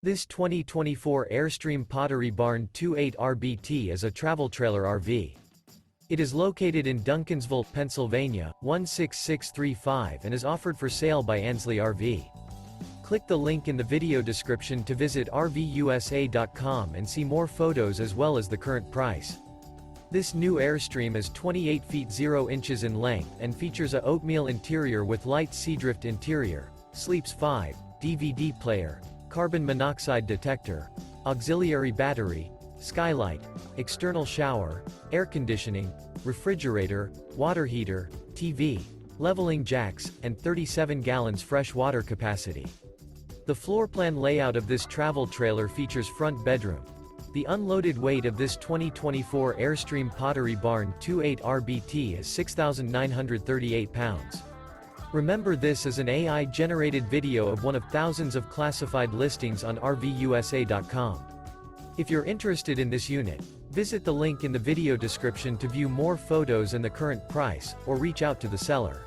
This 2024 Airstream Pottery Barn 28 RBT is a travel trailer RV. It is located in Duncansville, Pennsylvania, 16635 and is offered for sale by Ansley RV. Click the link in the video description to visit RVUSA.com and see more photos as well as the current price. This new Airstream is 28 feet 0 inches in length and features a Oatmeal Interior with light Seadrift interior, sleeps 5, DVD player, carbon monoxide detector, auxiliary battery, skylight, external shower, air conditioning, refrigerator, water heater, TV, leveling jacks, and 37 gallons fresh water capacity. The floor plan layout of this travel trailer features front bedroom. The unloaded weight of this 2024 Airstream Pottery Barn 28 RBT is 6,938 pounds. Remember, this is an AI-generated video of one of thousands of classified listings on RVUSA.com. If you're interested in this unit, visit the link in the video description to view more photos and the current price, or reach out to the seller.